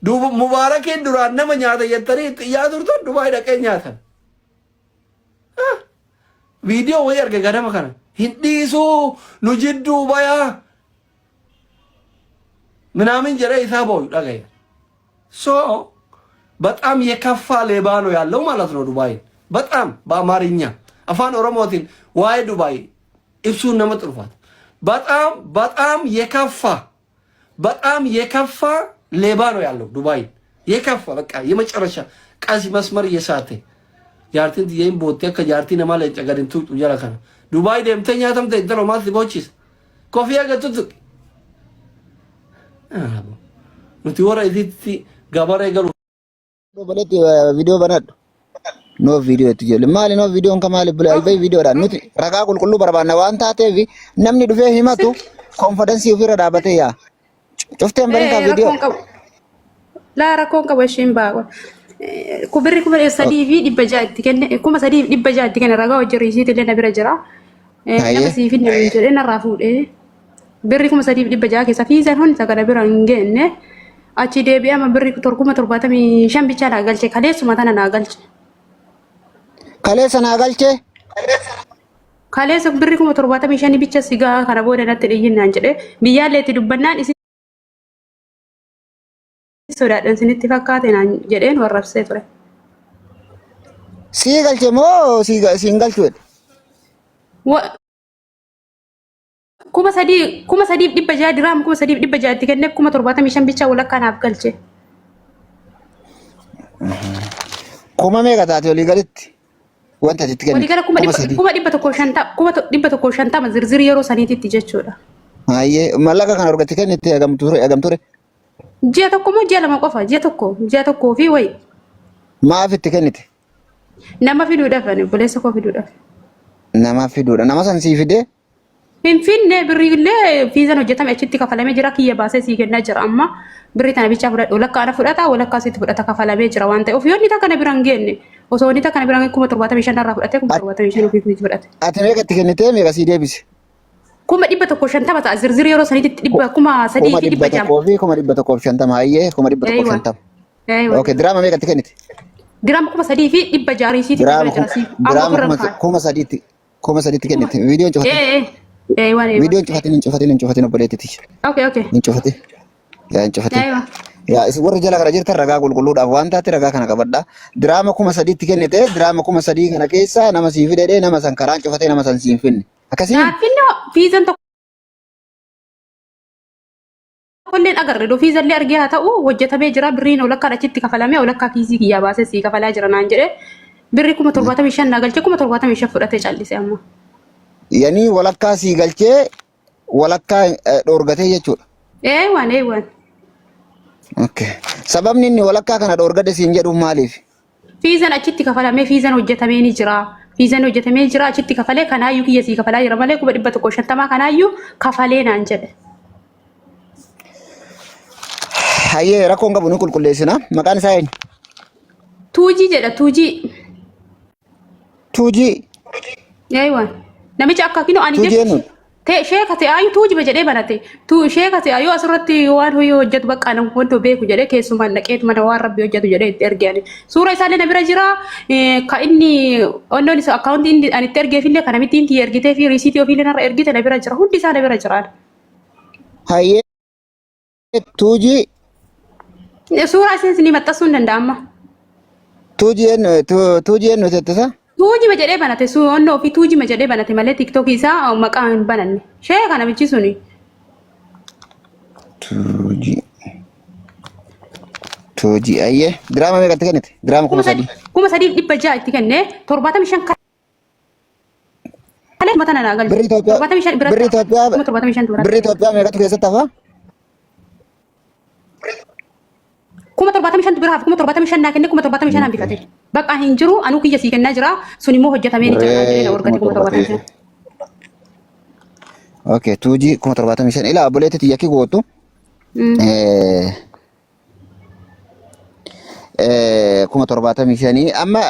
Mubaarakiin duraan nama nyaata jettanii xiyyaa turtan Dubaay dhaqee nyaatan. Viidiyoo wayii arge ganama kana. Hin dhiisuu nu jidduu bayaa. ምናምን ጀረ ይሳበው ዳጋይ ሶ በጣም የከፋ ሌባ ነው ያለው ማለት ነው ዱባይ በጣም በአማርኛ አፋን ኦሮሞቲን ዋይ ዱባይ እሱን ነው መጥሩፋት በጣም የከፋ ሌባ ነው ያለው ዱባይ የከፋ በቃ የመጨረሻ ቀስ መስመር እየሳተ ጃርቲን የም ቦቴ ከጃርቲን ማለት ጨገድንቱ ጀራከና ዱባይ ደምተኛ ተምተ እንተሮ ማስ ቦቺስ ኮፊያ ገቱት nuti warra isitti gabara eegalu balatti video banadhu no video itti jelle maali no video kan maali bula albay video dha nuti ragaa qulqulluu barbaanna waan taateef namni dhufee himatu confidence ofirra dhaabate yaa cufteen barka video la rakkoon qabashin baaqo kubirri kuma sadii fi dhibba jaatti kenne kuma sadii dhibba jaatti kenne ragaa hojjiriisiiti illee na bira jira nama siifi nama jedhee narraa fuudhee birri kuma sadii dhibba ja'a keessa fiisan hundi sagada bira hin geenne achi deebi'ee amma birri torkuma 75 bicha naa galche kaleessuma tana naa galche kaleessa naa galche kaleessa birri kuma 75 bicha sigaa kana booda natti dhiyinnaan jedhe biyyaallee itti dubbannaan isin sodaadhaan isinitti fakkaate naan jedheen warrabsee ture. Sii galche moo siin galchu jedhe? kuma sadii dhibba ja'a diraam kuma sadii dhibba ja'atti kenneef kuma 75 bicha walakkaa naaf galche. Kuma meeqa taate olii galitti wanta itti kenne? Walii gala kuma 150 zirziri yeroo saniititti jechuudha. Ayyee mallaqa kana argatti kennite hagam ture? Ji'a tokko moo ji'a lama qofa? Ji'a tokkoo fi wayi. Maaf itti kennite? Nama fiduudhaaf buleessa koo fiduudhaaf. Nama fiduudha. Nama san sii fidee? Finfinne birriillee fiizan hojjetame achitti kafalamee jira kiyya baasee sii kennaa jira amma birri tana bicha fudhadhu walakkaa ana fudhata walakkaa sitti fudhata kafalamee jira waan ta'eef yoonni takka na biraan geenne osoo inni takka na biraan kuma 75 irraa fudhate kuma 75 ofii fudhate. Ati meeqa itti kennite meeqa sii deebise? Kuma 150 ta'a zirziri yeroo sanitti dhibba kuma 3 fi dhibba 6. Kuma 150 ayyee kuma 150. Okay diraama meeqa itti kennite? Diraama kuma 3 fi dhibba 6 riisiiti jira sii. Diraama kuma 3 kennite viidiyoon cufate. Video cufatin obboleettiti. Okay. Hin cufate. Yaa hin cufate. Yaa isin warri jala gara jirtan ragaa qulqulluudhaaf waan taate ragaa kana qabadha. Diraama kuma 3tti kennite diraama kuma 3 kana keessa nama sii fidee nama san karaan cufate nama san siin finne. Akkasii. Finno fiizan tokkolleen agarre do fiizallee argee haa ta'u hojjetamee jira birriin walakkaa achitti kafalamee walakkaa fiizii kiyyaa baasee sii kafalaa jira naan jedhe birri kuma 75 naa galche kuma 75 fudhatee callise amma. Yani walakkaa sii galchee walakkaa dhoorgatee jechuudha. Waan. Okay. Sababni inni walakkaa kana dhoorgate siin jedhu maaliif? Fiizan achitti kafalamee fiizan hojjetamee ni jira. Fiizan hojjetamee jira achitti kafalee kanaayyuu kiyya sii kafalaa jira malee kuma 150 kanaayyuu kafalee naan jedhe. Hayyee rakkoon qabu ni qulqulleessina. Maqaan isaa eenyu? Tuujii jedha Tuujii. Tuujii. Waan. Namicha akka kino ani jechuun ta'e sheeka ta'e ayu tuujiba jedhee banate sheeka ta'e ayu asirratti waan hoyoo hojjetu bakka nama wanto beeku jedhee keessumaan dhaqeetu mana waan rabbi hojjetu jedhee itti ergeani suura isaallee na bira jira ka inni onnoon isa akkaawuntii inni ani itti ergeefillee kana miti inni ergitee fi riisiitii ofiillee narra ergite na bira jira hundi isaa na bira jira. Hayyee tuujii. Suura isinis ni maxxansuu hin danda'amma. Tuujii eenyu teettisa? Tuujima jedhee banate onnoo fi tuujima jedhee banate malee tiktokii isaa maqaa hin bananne. Shee kana michi suni. Tuujii ayyee diraama meeqa itti kennite? Diraama kuma 3. Kuma 3 dhibba 6 itti kenne 75 kalee mata na nagal. Birri Itoophiyaa meeqatu keessatti hafa? Kuma 75 bira hafa kuma 75 naa kenne kuma 75 aan bifate. Bakka hin jiru anuu kiyya sii kennaa jira sun immoo hojjetamee ni jira jedhee na wargate kuma 75. Okay tuujii kuma 75 ila obboleetti yakki gootu. Kuma 75 amma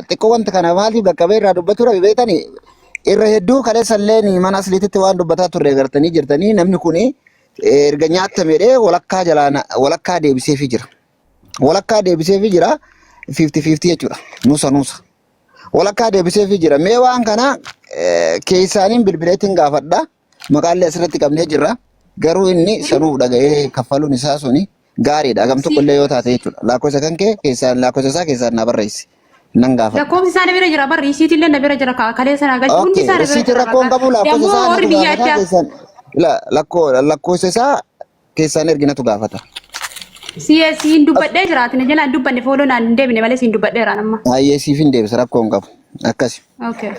xiqqoo wanta kana maaliif bakka bee irraa dubbatu rabi beetani irra hedduu kaleessalleen mana asliititti waan dubbataa turre gartanii jirtanii namni kuni erga nyaatamedhee walakkaa deebiseefii jira. walakkaa deebisee fi jira 50-50 jechuudha. Nuusa. Walakkaa deebisee fi jira. Mee waan kana keessaaniin bilbileetiin gaafadha. Maqaallee asirratti qabnee jirra. Garuu inni sanuuf dhaga'ee kaffaluun isaa suni gaariidha. Gam tokko illee yoo taate jechuudha. Lakkoofsa kan kee keessaan lakkoofsa isaa keessaan na barreessi. Nan gaafadha. Lakkoofsi isaa na bira jira barri isiitii illee na bira jira kalee sana galchuun hundi isaa na bira jira. Isiitii rakkoon qabu lakkoofsa isaa na gaafata keessaan. Lakkoofsa isaa keessaan erginatu gaafata. Siin dubbadhee jiraati na jalaan dubbanne fooloo naan hin deebine malee siin dubbadheeraan amma. Ayyee siif hin deebisa rakkoon qabu akkasi. Okay.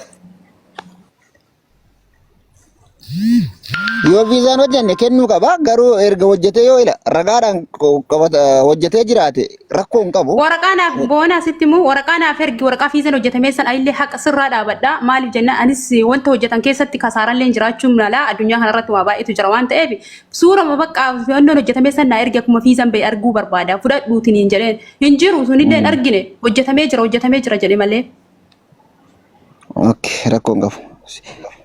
Yoo viizaan hojjenne kennuu qaba garuu erga hojjetee yoo ila ragaadhaan hojjetee jiraate rakkoo hin qabu. Waraqaanaaf boona asitti immoo waraqaanaaf ergi waraqaa viizaan hojjetamee san illee haqa sirraa dhaabadha maaliif jenna anis wanta hojjetan keessatti kasaarallee jiraachuu mala addunyaa kanarratti waa baay'eetu jira waan ta'eef suurama bakka wantoon hojjetamee san naa ergi akkuma viizaan ba'e arguu barbaada fudhadhuutiin hin jedheen hin jiru sunillee hin argine hojjetamee jira jedhe malee. Okay rakkoo hin qabu.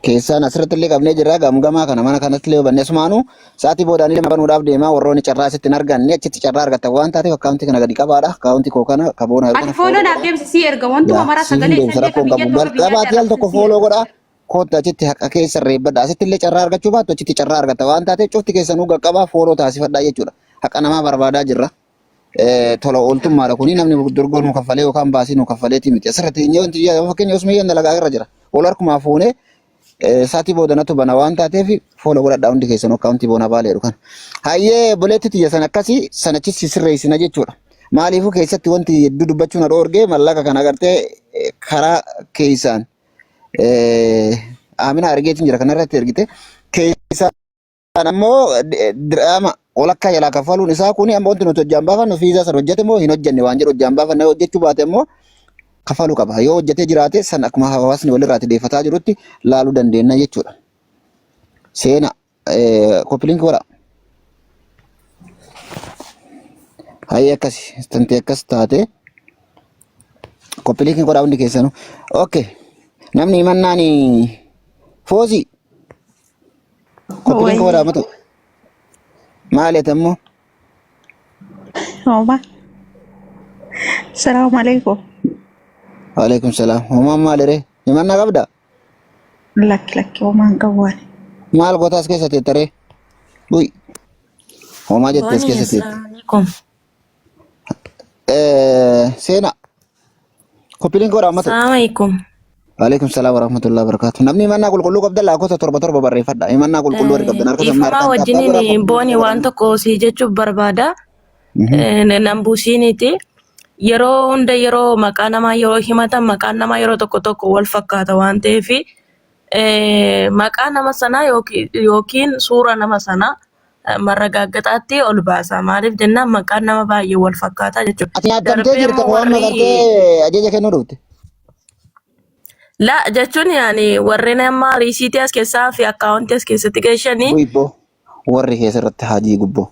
Keessaan asirratti illee qabnee jirra gamgamaa kana mana kanatti illee hubannee sumaanuu sa'aatii boodaan illee banuudhaaf deemaa warroonni carraa asitti hin arganne achitti carraa argatan waan taateef akkaawuntii kana gadi qabaadha akkaawuntii koo kana kaboona ati fooloo naaf deemsisii erga wantuma mara sagalee isaa qabaatti al tokko fooloo godha kootta achitti haqa keessa reebbadha asitti illee carraa argachuu baattu achitti carraa argata waan taateef cufti keessanuu qaqqabaa fooloo taasifadhaa jechuudha haqa namaa barbaadaa jirra. Tola ooltummaadha kuni namni durgoo nu kaffalee yookaan baasii nu kaffaleeti miti asirratti wanti fakkeenya osuma iyyan dalagaa irra jira ol harkumaa fuunee sa'aatii boodanatu bana waan taateef fooloo godhadhaa hundi keessanuu akkaawuntii boona baaleedhu kana. Hayyee buleetti tiyya san akkasii sanachis sirreessina jechuudha. Maaliifuu keessatti wanti hedduu dubbachuun adoo orgee mallaqa kana agartee karaa keessaan Amina argeetiin jira kanarratti ergite keessaan ammoo diraama walakkaa jalaa kaffaluun isaa kuni amma wanti nuti hojjaan baafannu fiizaa san hojjete moo hin hojjenne waan jedhu hojjaan baafanne hojjechuu baate immoo kaffaluu qaba. Yoo hojjetee jiraate san akkuma hawaasni walirraa deeffataa jirutti laaluu dandeenya jechuudha. Seena koppiliinki godha. Hayyee akkasi tanti akkas taate koppiliinki godha hundi keessanuu. Okay namni himannaan foozii koppiliinki godha matu maali tammo. Oma. Assalamu alaikum. Waalaikum salam. Oma maalire? Himanna qabda? Lakki oma qaban. Maal gootaas keessatti taree? Uy. Oma jettees keessatti. Seena. Koppiliin godha ammata. Assalamu alaikum. Waalaikum salam warahmatullahi wabarakatuh. Namni himannaa qulqulluu qabda laakota torba barreeffadha. Himannaa qulqulluu warri qabdan harka sammaa harka. Ifama wajjiniin booni waan tokko si jechuuf barbaada. Nambuusiiniti. Yeroo hunda yeroo maqaa namaa yeroo himatan maqaan namaa yeroo tokko wal fakkaata waan ta'eef maqaa nama sanaa yookiin suura nama sanaa marragaggataatti ol baasa. Maaliif jennaan maqaan nama baay'ee wal fakkaata jechuudha. Ati yaadamtee jirta waan magartee ajaja kennuu dhufte. La jechuun yaani warreen amma riisiitii as keessaa fi akkaawuntii as keessatti geeshanii. Gubboo warri keessarratti haajii gubboo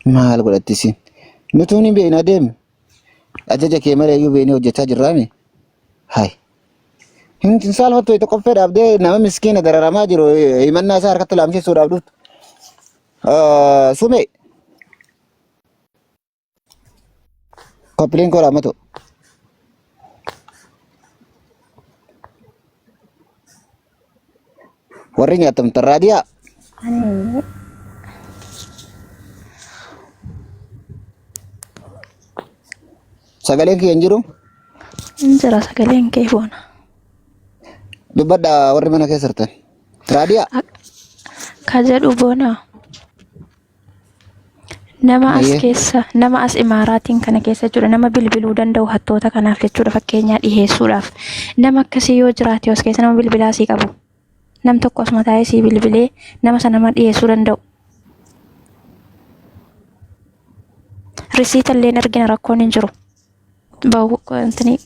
maal godhattisiin nutuun hin beekna deemne. Ajaja kee malee iyyuu beeknee hojjechaa jirraami. Hai. Hinti saalfattu itti qoffee dhaabdee nama miskiina dararamaa jiru himannaa isaa harkatti laamsisuudhaaf dhuftu. Sume. Koppiliin koo raamatu. Warri nyaatamtan raadiyaa. Sagaleen kee hin jiru? Injira sagaleen kee boona. Dubbadha warri mana keessa jirtan. Raadiyaa? Ka jedhu boona. Nama as imaaraatiin kana keessa jiru nama bilbiluu danda'u hattoota kanaaf jechuudha fakkeenyaa dhiheessuudhaaf. Nama akkasii yoo jiraate as keessa nama bilbilaa sii qabu. Nam tokko asuma taa'ee sii bilbilee nama sana nama dhiheessuu danda'u. Risiita illee argina rakkoon hin jiru. Bahu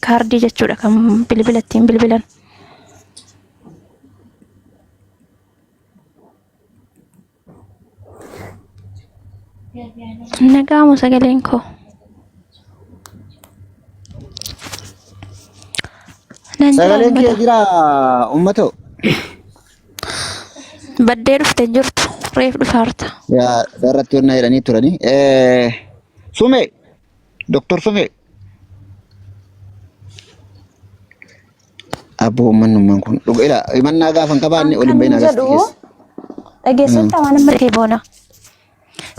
kaardii jechuudha kan bilbilattiin bilbilan. Nagaamu sagaleen koo. Sagaleen kee jira uummatoo. Baddee dhufte jirtu reef dhufaarta. Yaa darratti onnaa jedhanii turanii. Sume Doktor Sofe. Abu man kun. Ila iman naga fan kaban ni olin bayna gastis. Dhageessota waan amma dhagee boona.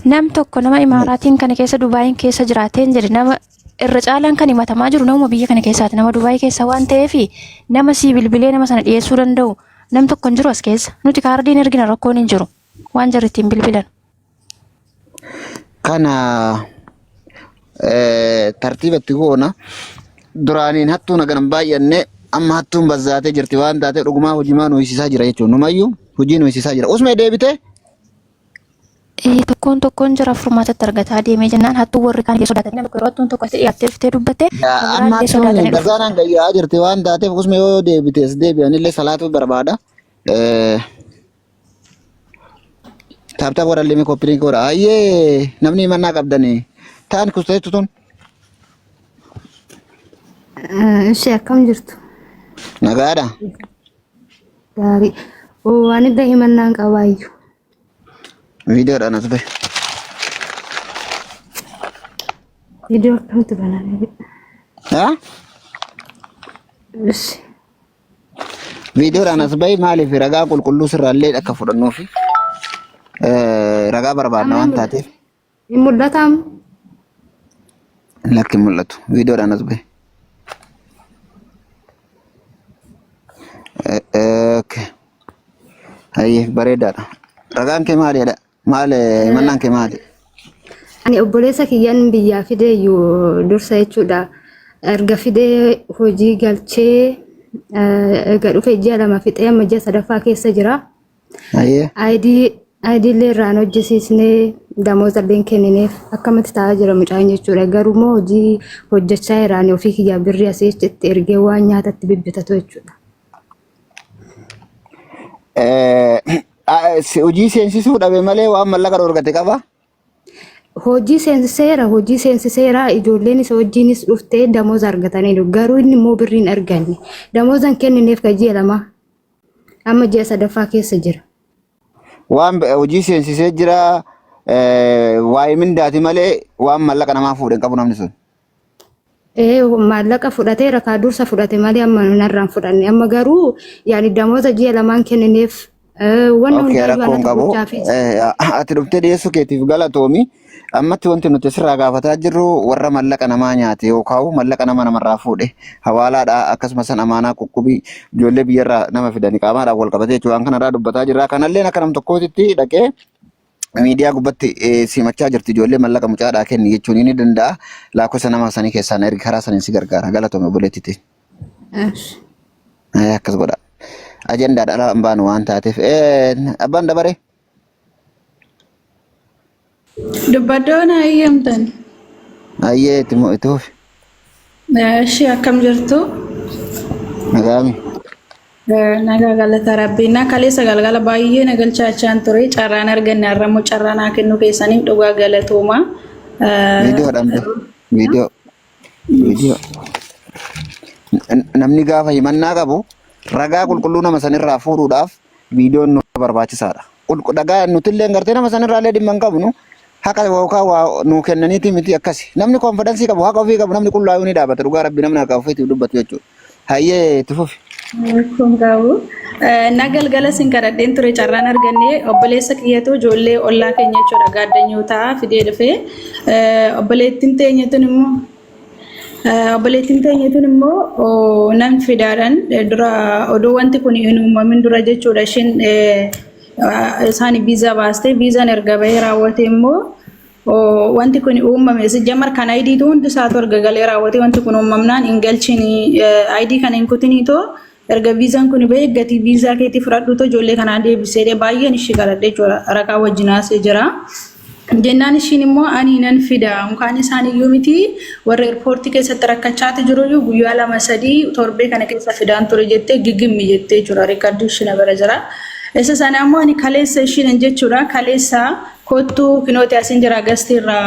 Nam tokko nama Imaaraatiin kana keessa Dubaayin keessa jiraateen jedhe nama irra caalaan kan himatamaa jiru nama biyya kana keessaati nama Dubaayii keessa waan ta'eef nama sii bilbilee nama sana dhiyeessuu danda'u nam tokko hin jiru as keessa nuti kaardiin ergina rakkoon hin jiru waan jarri ittiin bilbilan. Kana tartiibatti goona duraaniin hattuu nagan baay'anne amma hattuun bazzaatee jirti waan taatee dhugumaa hojiimaa nu hisiisaa jira jechuun numayyuu hojii nu hisiisaa jira. Usmee deebitee? Tokkoon jira furmaatatti argataa deemee jennaan hattuu warri kaan sodaatan nama yeroo hattuun tokko dhiyaattee dhuftee dubbatte amma hattuun dazanaan gayyaa jirti waan taateef Usmee yoo deebitees deebi'anillee salaatu barbaada. Taaptaa warallee mi koppiriin koora ayyee namni mannaa qabdanii taan kusteetu tun. Ishee akkam jirtu? Nagaadha. Gaarii. Waan idda himannaan qabaayyuu. Videoodhaan as bahe. Video akkamtu baname? Haa? Ishee. Videoodhaan as bahe maaliif ragaa qulqulluu sirraallee akka fudhannuufi ragaa barbaadna waan taateef. Hin mul'atamu? Lakki mul'atu. Videoodhaan as bahe. Okay. Ayyee bareedaadha. Ragaan kee maaliidha? Maal mannaan kee maali? Ani obboleessa kiyyaan biyyaa fidee iyyuu dursa jechuudha. Erga fidee hojii galchee egaa dhufee ji'a lama fixee amma ji'a sadaffaa keessa jira. Ayyee. Ayidiillee irraan hojjisiisnee damooza illee kennineef akkamitti taa'aa jira mucaan jechuudha. Garuu immoo hojii hojjechaa irraan ofii kiyyaa birrii asii itti ergee waan nyaatatti bibbitatu jechuudha. Hojii seensisuu dhabe malee waan mallaqa dorgate qaba. Hojii seensiseera ijoolleen isa hojiinis dhuftee damooza argataniiru. Garuu inni immoo birriin arganne. Damoozan kennineef ji'a lama amma ji'a sadaffaa keessa jira. Waan hojii seensisee jira waa'ee mindaati malee waan mallaqa namaa fuudhe qabu namni sun. Maallaqa fudhatee rakaa dursa fudhate malee amma narraan fudhanne. Amma garuu yaani damooza ji'a lamaan kennineef waan rakkoon qabu. Ati dhuftee dhiyeessuu keetiif galatoomi. Ammatti wanti nuti sirraa gaafataa jirru warra mallaqa namaa nyaate yookaan mallaqa namarraa fuudhe hawaalaadha akkasumas amaanaa quphubii ijoollee biyyarraa nama fidanii qaamaadhaan wal qabatee jechuudha. Waan kanarraa dubbataa jirra. Kanallee akka nam tokkootitti dhaqee miidiyaa gubbatti simachaa jirti ijoollee mallaqa mucaadhaa kenni jechuun ni danda'a. Lakkoofsa nama sanii keessaan ergi karaa saniin si gargaara. Galatoome obboleettiitti. Akkas godha. Ajendaadhaan baanu waan taateef abbaan dabaree. Dubbadoon ayyamtan. Ayyee ituuf. Ishee akkam jirtu? Nagaami. Nagaa galata rabbiinaa kaleessa galgala baay'ee nagalchaachaan ture carraan arganne har'ammoo carraa naa kennu keessaniif dhugaa galatooma. Viidiyoo. Namni gaafa himannaa qabu ragaa qulqulluu nama sanirraa fuudhuudhaaf viidiyoon nu barbaachisaadha. Dhagaa nutillee gartee nama sanirraallee dhimma hin qabnu. Haka yookaan nu kennaniiti miti akkasi. Namni konfidansii qabu haqa ofii qabu namni qullaa'uu ni dhaabata. Dhugaa rabbi namni haqa ofiitiif dubbatu jechuudha. Hayyee itti fufi. Kun qabu. Nagalgala sin kadhadheen ture carraan arganne obboleessa kiyyatu ijoollee ollaa keenya jechuudha gaaddanyootaa fidee dhufee obboleettiin teenyetun immoo nan fidaadhaan dura odoo wanti kun hin uumamin dura jechuudha ishiin isaan viizaa baastee viizaan erga bahee raawwate immoo wanti kun uumame jamar kan ID hundi isaatu erga galee raawwate wanti kun uumamnaan hin galchini ID kana hin kutiniitoo erga viizaan kun bahee gatii viizaa keetii fudhadhuutoo ijoollee kanaa deebisee baay'een ishii kadhadhee jechuudha rakaa wajjinaasee jira. Jennaan ishiin immoo ani nan fida mukaan isaaniiyyuu miti warra eerpoortii keessatti rakkachaati jiru guyyaa 2-3 torbee kana keessa fidaan ture jettee giggimmi jettee jira riikardii ishii bira jira. Isa sana ammoo ani kaleessa ishiin jechuudha kaleessa kottuu kinooti asiin jira gasteerra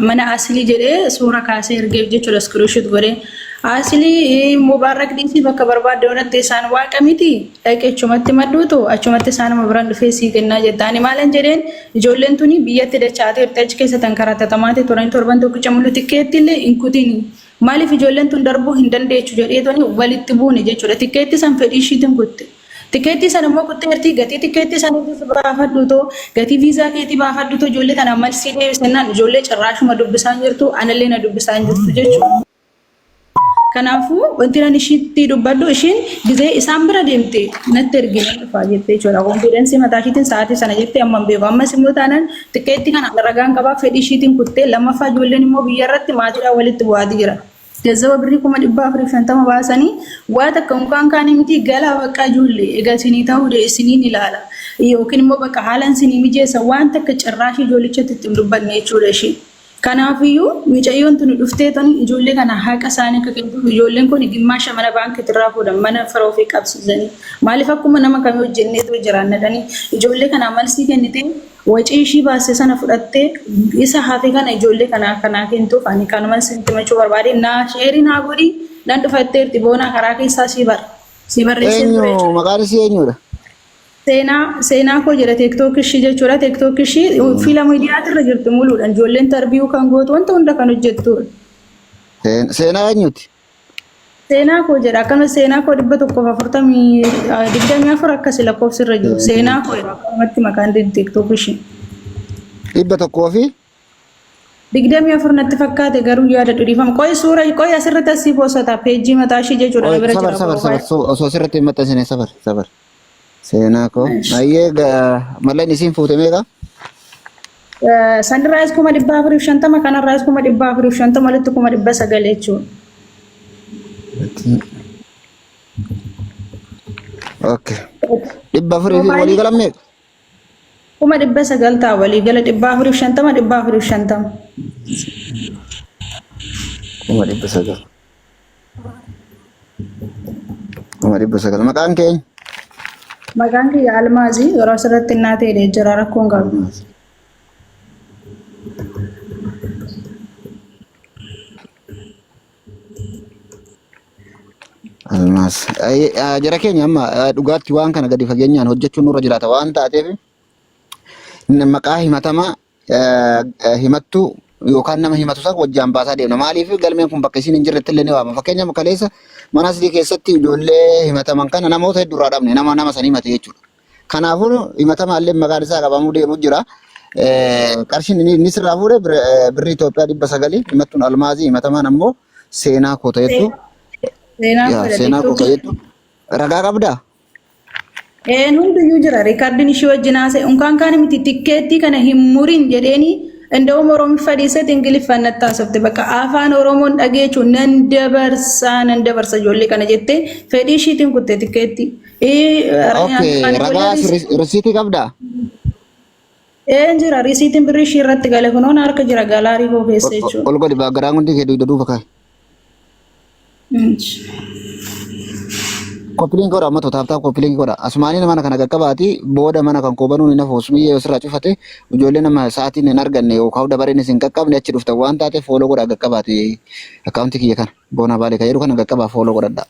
mana asilii jedhee suura kaasee ergeef jechuudha screenshot godhee Asli Mubarak diisi bakka barbaadde onatte isaan waaqa miti dhaqee achumatti madduutu achumatti isaan biraan dhufee sii kennaa jettaani maalan jedheen ijoolleen tuni biyyatti dachaatee achi keessa tankarattatamaatee turan torban tokkicha mul'atu tikkeetti illee hin kutiin maaliif ijoolleen tun darbuu hin dandeechu jedheetoni walitti buune jechuudha tikkeetti san fedhii ishiitiin kutte. Tikkeetti sana immoo kutteerti gatii tikkeetti sana baafadhuutoo gatii viizaa keetii baafadhuutoo ijoollee kana malsii deebisennaan ijoollee carraashuma dubbisaan jirtu anallee na dubbisaan jirtu jechuudha. Kanaafuu wanti ani ishiitti dubbadhu ishiin gizee isaan bira deemte natti ergine dhufaa jettee jechuudha. Konfiidensii mataa ishiitiin sa'aatii sana jettee amma hin beeku. Ammas immoo taanaan tikkeetti kana ragaan qabaa fedhii ishiitiin kuttee lammaffaa ijoolleen immoo biyya irratti maatiidhaan walitti bu'aatii jira. Gazzaba birrii 450 baasanii waa takka mukaan kaanii miti galaa bakka ijoollee egaa isinii ta'uu isiniin ilaala. Yookiin immoo bakka haalaan isinii mijeessa waan takka carraashii ijoollichatti ittiin dubbanne jechuudha ishee. Kanaafiyyuu mucayyoon tuni dhuftee tani ijoollee kana haqa isaanii akka kennuuf ijoolleen kun gimmaasha mana baankii irraa fuudhan mana firoo fi qabsiisanii maaliif akkuma nama kamii hojjenneetu jiraannatanii ijoollee kana malsii kennitee wacii ishii baasee sana fudhattee isa hafe kana ijoollee kana kennuuf ani kanuma sitti machuu barbaade naa sheerii naa godhi nan dhufatteerti boonaa karaa keessaa si barreessee ture. Maqaan isii eenyudha? Seenaa koo jedha TikTok ishii jechuudha. TikTok ishii fiilama miidiyaatti irra jirti muluudhaan ijoolleen tarbiyuu kan gootu wanta hunda kan hojjettudha. Seenaa eenyuti? Seenaa koo jedha akkana seenaa koo 124 akkasi lakkoofsi irra jiru. Seenaa koo akkamatti maqaan TikTok ishii. 100 24 natti fakkaate garuu yaada dhiifama. Qoy asirratti asii poosata peejii mataa ishii jechuudha. Bira jira. Sabar osoo asirratti hin maxxansine sabar. Seenaa koo ayyee malleen isiin fuute meeqa? Sanirraas 450 kanarraas 450 walitti 900 jechuudha. Okay. 400 fi walii galan meeqa? 900 ta'a walii gala 450. 900 maqaan keenya? Maqaan kiyya Almaazii yeroo asirratti innaa ta'ee jira rakkoon qabu. Almaaz. Jara keenya amma dhugaatti waan kana gadi fageenyaan hojjechuun nurra jiraata waan taateef maqaa himatamaa himattuu yookaan nama himatu sana wajjin baasaa deemna. Maaliif galmeen kun bakka isiin hin jirretti illee ni waama. Fakkeenyaaf kaleessa mana asii keessatti ijoollee himataman kana namoota hedduurraa dhabne nama sanii himate jechuudha. Kanaafuu himatamaallee maqaan isaa qabamuu deemu jira. Qarshiin inni sirraa fuudhe birrii Itoophiyaa 900 himattuun Almaazii himatamaan ammoo seenaa koo ta'ettu. Seenaa koo ta'ettu. Ragaa qabdaa? Hundiyyuu jira. Riikaardiin ishee wajjin haasa'e. Unkaan kaan miti tikkeettii kana hin murin jedheeni እንደውም ኦሮሞ ፈዲሰት እንግሊዝ ፈነታሰብተ በቃ አፋን ኦሮሞን ዳጌቹ ነንደበርሳ ጆሌ ከነ ጀቴ ፌዲሺቲን ኩቴ ቲኬቲ ኦኬ ረጋ ሪሲቲ ቀብዳ እንጅራ ሪሲቲን ብሪሽ ይረት ገለ ሆኖን አርከ ጅራ ጋላሪ ሆ ፌሰቹ ኦልጎዲ ባግራውንድ እንዲ ሄዱ ደዱ ፈካ Koppiliin godha amma totaaftaa koppiliin godha asmaanii nama kana qaqqabaati booda mana kan kobanuu ni nafu osumii osirraa cufate ijoollee nama sa'aatiin hin arganne yookaan dabareen isin qaqqabne achi dhufta waan taate fooloo godha qaqqabaati akkaawuntii kiyya kana boona baalee kan jedhu kana qaqqabaa fooloo godhadha.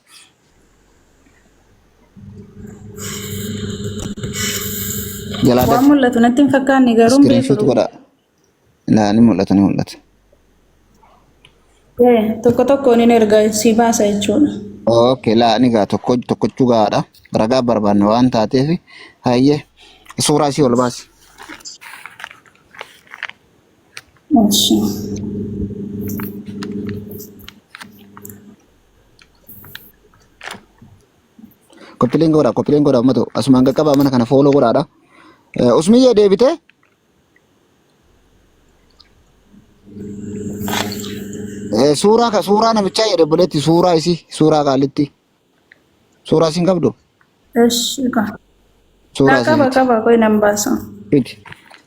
Jalaa mul'atu natti hin fakkaanne garuu screenshot godha ni mul'ata. Tokko ni ergaa si baasa jechuudha. Okay, la ni ga tokko chugaadha. Ragaa barbaanne waan taateef hayyee suuraa isii ol baasi. Koppiliin godha ummatu asumaan qaqqabaa mana kana fooloo godhaadha. Usmiyyee deebite suuraa namichaa jedhe buletti suuraa isii suuraa qaalitti suuraa isin qabdu qaba koy nambaasa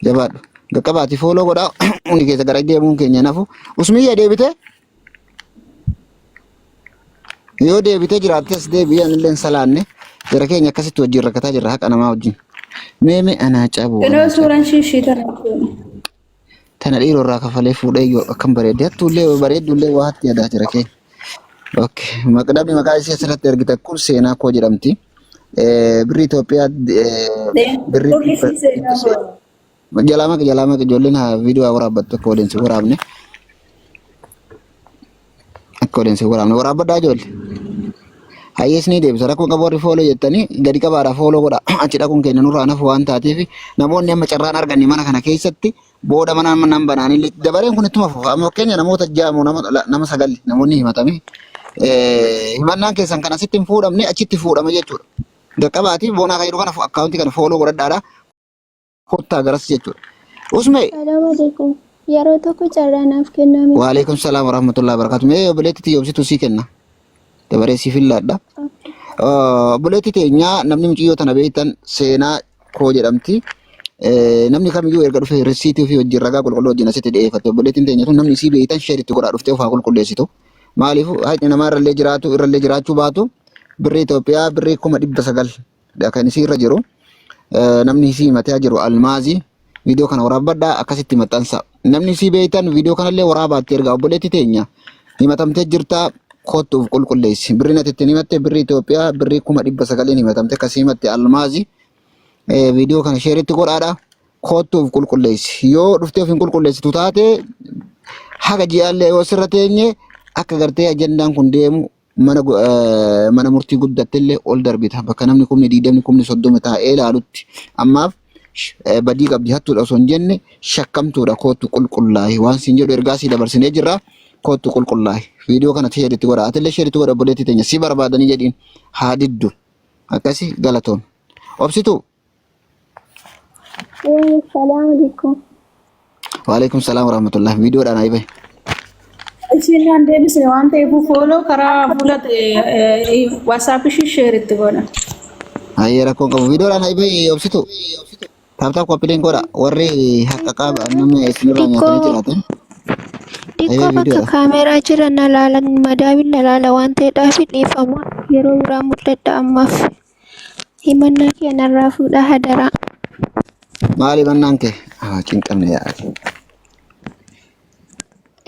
jabaadhu qaqqabaati fooloo godhaa hundi keessa gara deemuun keenya nafu usmiyyee deebite yoo deebite jiraattes deebi'an illee salaanne jara keenya akkasitti wajjin rakkataa jirra haqa namaa wajjin meeme anaa cabu suuraan shiishii tana dhiiroo irraa kafalee fuudhee yoo akkam bareedde hattullee bareeddullee waa hatti yadaa jira keenya Okay. Maqdamni maqaa ishee asirratti argitan kun seenaa koo jedhamti. Birri Itoophiyaa birri jalama ijoolleen viidiyoo waraabbattu akka odeessi waraabne waraabbadaa ijoollee. Hayyees ni deebisa rakkoo qabu warri fooloo jettanii gadi qabaadhaa fooloo godha achi dhaquun keenya nurraa nafu waan taateef namoonni amma carraan arganne mana kana keessatti booda mana nan banaanii dabareen kun ittuma fufa amma fakkeenya namoota jaamu nama sagal namoonni himatame himannaan keessan kan asitti hin fuudhamne achitti fuudhama jechuudha. Qaqqabaati boonaa kan jedhu kana akkaawuntii kana fooloo godhadhaadhaa kottaa garas jechuudha. Usmee. Salaamu alaikum. Yeroo tokko carraanaaf kenname. Wa alaikum salaam wa rahmatullahi wa barakatuh. Mee obboleetti tiyyoomsitu sii kenna. Dabaree sii fillaadha. Obboleetti teenyaa namni muciyyoo tana beektan seenaa koo jedhamti. Namni kamiyyuu erga dhufee resiitii fi wajjin ragaa qulqulluu wajjin asitti dhiyeeffate obboleettiin teenya tun namni sii beektan sheeritti godhaa dhuftee ofaa qulqulleessitu. Maaliif haadhi namaa irrallee jiraachuu baatu birri Itoophiyaa birri 900 kan isii irra jiru namni isii himatee jiru almaazii viidiyoo kana waraabadhaa akkasitti maxxansa namni isii beektan viidiyoo kanallee waraabaatti erga obboleetti teenya himatamtee jirtaa kottuuf qulqulleessi birri natitti himatte birri Itoophiyaa birri 900 himatamte akkasii himatte almaazii viidiyoo kana sheeritti godhaadhaa kottuuf qulqulleessi yoo dhuftee of hin qulqulleessitu taate haga ji'aallee yoo sirra teenye akka gartee ajandaan kun deemu mana murtii guddattillee ol darbita bakka namni kumni 20 kumni 30 taa'ee ilaalutti ammaaf badii qabdi hattuudha osoo hin jenne shakkamtuudha kootu qulqullaahi waan siin jedhu ergaa sii dabarsinee jirra kootu qulqullaahi viidiyoo kana sheeritti godha atillee sheeritti godha obboleetti teenya si barbaadanii jedhiin haa diddu akkasi galatoon obsitu. Salaamu alaikum. Wa alaikum salaam wa rahmatullahi viidiyoodhaan ayibee. Isin deebisne waan ta'eef fooloo karaa fuula WhatsApp ishii sheeritti godha. Ayyee rakkoon qabu viidiyoodhaan ayibee obsitu. Taaptaaf qophiileen godha warri haqa qaba namni isinirraa nyaatanii jiraatan. Dhikkoo bakka kaameeraa jiran na laalan madaamiin na laala waan ta'eedhaaf dhiifama yeroo biraa mul'adha ammaaf himannaa kee narraa fuudha hadaraa. Maali mannaan kee? Cinqamne yaa'e.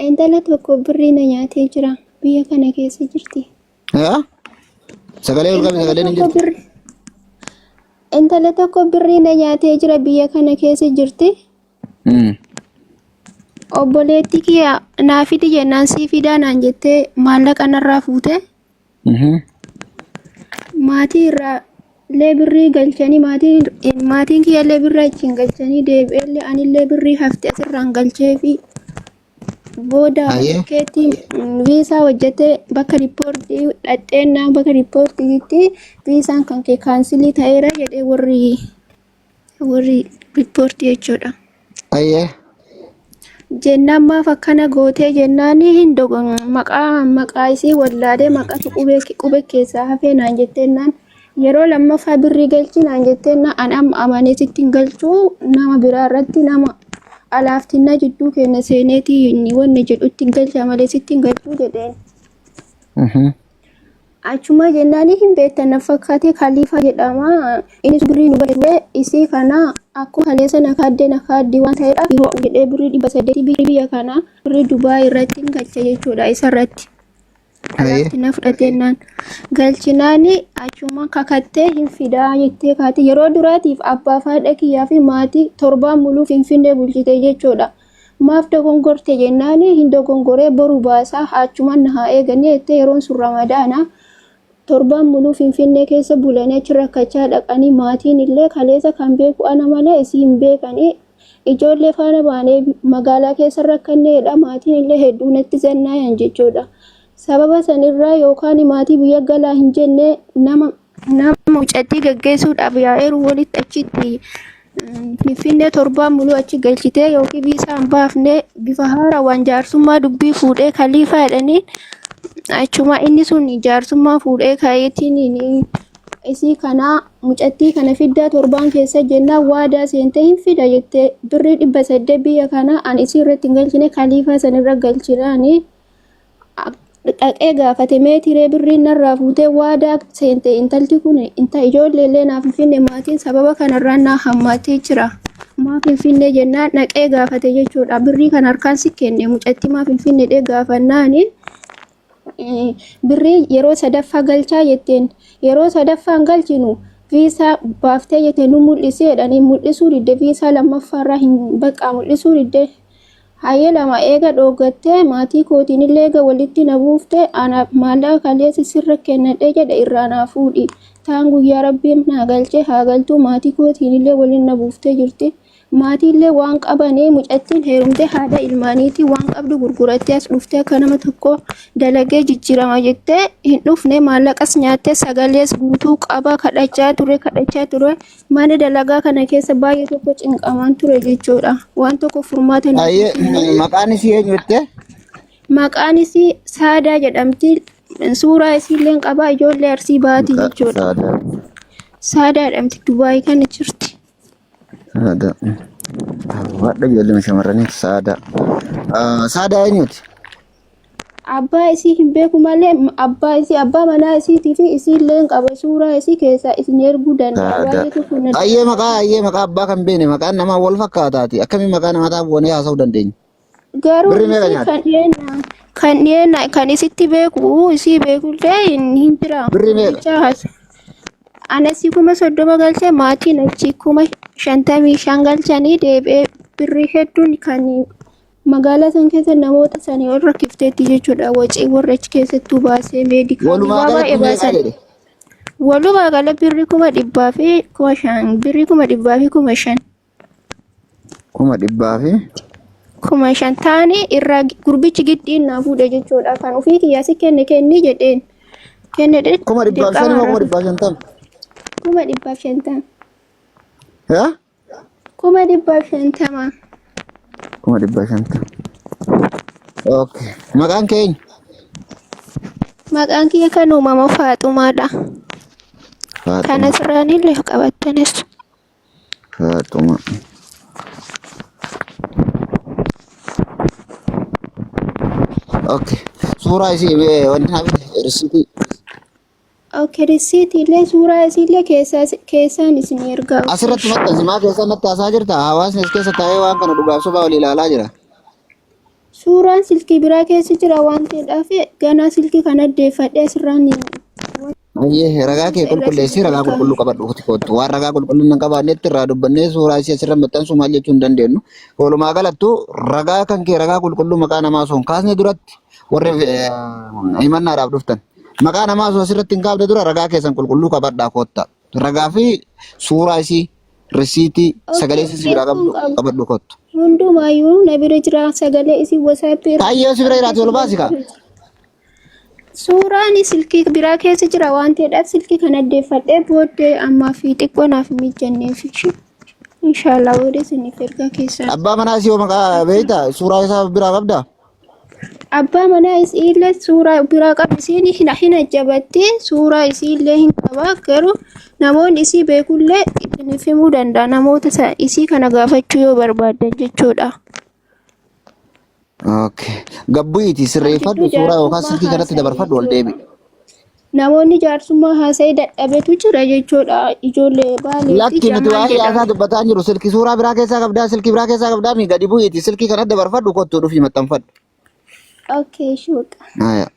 Intala tokko birrii na nyaatee jira biyya kana keessa jirti. Sagalee ol qabi sagalee ni jirti. Intala tokko birrii na nyaatee jira biyya kana keessa jirti. Obboleetti kiyya naafiti jennaan sii fidaa naan jettee maallaqa narraa fuute. Maatii irraa illee birrii galchanii maatiin kiyya illee birraa ittiin galchanii deebi'ellee anillee birrii hafte asirraan galchee fi booda keetti viisaa hojjete bakka riippoortii dhadheennaa bakka riippoortiitti viisaan kan kee kaansilii ta'eera jedhee warri riippoortii jechuudha. Jennaan maaf akkana gootee jennaan hin dogon maqaa isii wallaadee maqatu qubee keessaa hafee naan jetteennaan yeroo lammaffaa birrii galchi naan jetteennaan an amma amanee sittiin galchuu nama biraa irratti nama alaaftinna jidduu keenya seeneetii wanni jedhutti galcha malee sittiin galchuu jedheen. Achuma jennaan hin beektan na fakkaatee Khalifa jedhama innis birrii nu galchee isii kana akkuma kaleessa na kaaddii waan ta'eedhaaf yoo jedhee birrii 800 biyya kana birrii Dubaay irratti galcha jechuudha isa irratti. Alaaftinna fudhateennaan galchinaani achuma kakattee hin fidaa jettee kaate yeroo duraatiif abbaa fi haadha kiyyaa fi maatii torbaan muluu Finfinnee bulchite jechuudha. Maaf dogongorte jennaan hin dogongoree boru baasaa achumaan na haa eeganii jettee yeroon sun Ramadaana torbaan muluu Finfinnee keessa bulanii achi rakkachaa dhaqanii maatiin illee kaleessa kan beeku ana malee isii hin beekanii ijoollee faana baanee magaalaa keessa rakkanneedha maatiin illee hedduu natti zannaayan jechuudha. Sababa sanirraa yookaan maatii biyya galaa hin jenne nama mucattii gaggeessuudhaaf yaa'eeru walitti achitti Finfinnee torbaan muluu achi galchitee yookiin viisaan baafnee bifa haarawaan jaarsummaa dubbii fuudhee Khalifa jedhanii achuma inni sun jaarsummaa fuudhee kaayetiin isii kana mucattii kana fiddaa torbaan keessa jennaan waadaa seentee hin fida jettee birrii 800 biyya kana an isii irratti hin galchine Khalifa sanirra galchinaanii dhaqee gaafate meetiree birrii narraa fuutee waadaa seente intalti kun ijoolleellee naaf hin finne maatiin sababa kanarraa naa hammaatee jira. Maaf hin finne jennaan dhaqee gaafate jechuudha birrii kan harkaan si kenne mucatti maaf hin finne dhee gaafannaani birrii yeroo sadaffaa galchaa jetteen yeroo sadaffaan galchinu viisaa baaftee jettee nu mul'isee jedhanii mul'isuu didde viisaa lammaffaarraa hin baqqaa mul'isuu didde hayyee lama eega dhoogattee maatii kootiin illee eega walitti na buuftee anaaf maallaqa kaleessa sirra kennadhee jedhe irraa naa fuudhi taan guyyaa rabbiin naa galchee haa galtuu maatii kootiin illee waliin na buuftee jirti. Maatii illee waan qabanii mucattiin heerumtee haadha ilmaaniitii waan qabdu gurgurattee as dhuftee akka nama tokko dalagee jijjiirama jettee hin dhufne maallaqas nyaattee sagalees guutuu qaba kadhachaa ture mana dalagaa kana keessa baay'ee tokko cinqamaan ture jechuudha waan tokko furmaata maqaan isii eenyu jettee? Maqaan isii Saadaa jedhamti suuraa isiillee qaba ijoollee Arsii Baati jechuudha. Saadaa jedhamti Dubaayii kana jirti. Sada. Wadda ijoollee shamarranii Sada. Sada eenyuti? Abbaa isii hin beeku malee abbaa manaa isiitii fi isiillee qaba suuraa isii keessaa isin erguu danda'a. Ayyee maqaa abbaa kan beene maqaan namaa wal fakkaataati. Akkamiin maqaa namaa taa'u boonee haasa'uu dandeenya? Garuu kan isitti beeku isii beekullee hin jira. Birri meeqa? Anasi kuma 30 galchee maatiin achi kuma 55 galchanii deebi'ee birrii hedduun kan magaalaa san keessa namoota sanii ol rakkifteetti jechuudha. Wacii warra achi keessattuu baasee meedikaala baay'ee baasan. Walumaa gala birrii 100 fi 500 birrii 100 fi 500. 100 fi 500 taanii irraa gurbichi giddiin naa fuudhe jechuudha. Kan ofii kiyyaasi kenni jedheen. Kenne dhe. 100 150. Ya? 150. 150. Okay. Maqaan keenya? Maqaan kiyya kan uumama Faaxumaadha. Kan asirraan illee qabattanis. Faaxuma. Okay. Suuraa isii wanti hafi risiitii. Okay, risiitii illee suuraa isii illee keessaan isin ergaa. Asirratti maxxansi maa keessaan natti haasaa jirta? Hawaasni as keessa taa'ee waan kana dhugaaf sobaa wal ilaalaa jira. Suuraan silkii biraa keessa jira waan ta'eedhaaf ganaa silkii kana addeeffadhee asirraan Ayyee ragaa kee qulqulleessii ragaa qulqulluu qabadhu kottu waan ragaa qulqullina hin qabaannetti irraa dubbannee suuraa isii asirra maxxansuu maal jechuu hin dandeenyu. Walumaa galattu ragaa kan kee ragaa qulqulluu maqaa namaa osoo hin kaasne duratti warri himannaadhaaf dhuftan. Maqaa namaa osoo asirratti hin kaafne dura ragaa keessan qulqulluu qabadhaa kotta. Ragaa fi suuraa isii risiitii sagalee isii biraa qabadhu kottu. Hundumaayyuu na bira jira sagalee isii wasaappii. Taayyee si bira jiraatu ol baasi kaa. Suuraan silkii biraa keessa jira waan ta'eedhaaf silkii kana addeeffadhee booddee ammaa fi xiqqoo naaf mijanneef inshallah booddee isiniif ergaa keessaa. Abbaa manaa isii maqaa beektaa suuraa isaa biraa qabdaa? Abbaa manaa isii illee suuraa biraa qabu isiin hin ajjabatti suuraa isii illee hin qaba garuu namoonni isii beekullee isiniif himuu danda'a namoota isii kana gaafachuu yoo barbaaddan jechuudha. Okay. Gabbu'iiti sirreeffadhu suuraa yookaan silkii kanatti dabarfadhu ol deebi. Namoonni jaarsummaa haasa'ee dadhabetu jira jechuudha ijoollee baaleetti. Lakki nuti waa'ee haasaa dubbataa jiru silkii suuraa biraa keessaa qabdaa silkii biraa keessaa qabdaa mi gadi bu'iiti silkii kanatti dabarfadhu kottuu dhufii maxxanfadhu. Okay, shuuqa. Aya.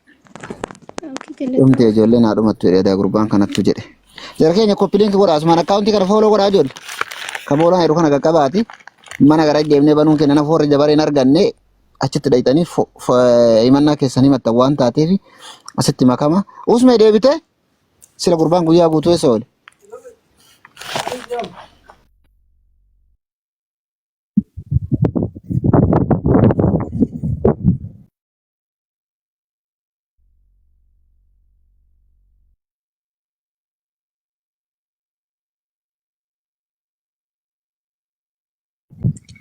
Dhumtee ijoollee naa dhumattu jedhee gurbaan kanattu jedhe. Jara keenya koppiliinki godhaa asumaan akkaawuntii kana fooloo godhaa ijoollee. Kaboolaan heddu kana qaqqabaati. Mana gara deemnee banuun keenya nama foorri dabareen arganne achitti dhayitanii himannaa keessanii maxxan waan taateef asitti makama. Usmee deebitee sila gurbaan guyyaa guutuu eessa oole?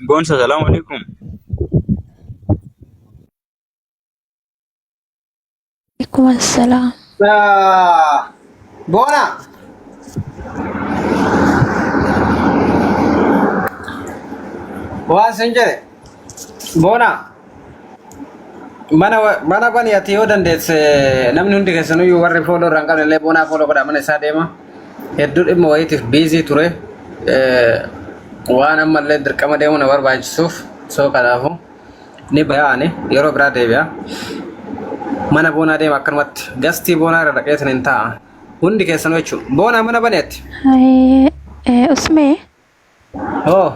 Bonsa, assalamu alaikum. Waalaikumsalam. Bona. Waan sin jedhe. Bona. Mana bani ati yoo dandeesse namni hundi keessanuyyuu warri fooloo irraa hin qabne illee bonaa fooloo godhaa mana isaa deema. Hedduu dhimma wayiitiif biizii ture. Waan ammallee dirqama deemuu na barbaachisuuf soo kanaafu ni bayaane yeroo biraa deebi'a. mana boonaa deema akkanumatti gastii boonaa irra dhaqee sanin ta'a. Hundi keessanuu jechuudha. Boonaa mana baneetti. Usmee. Oh.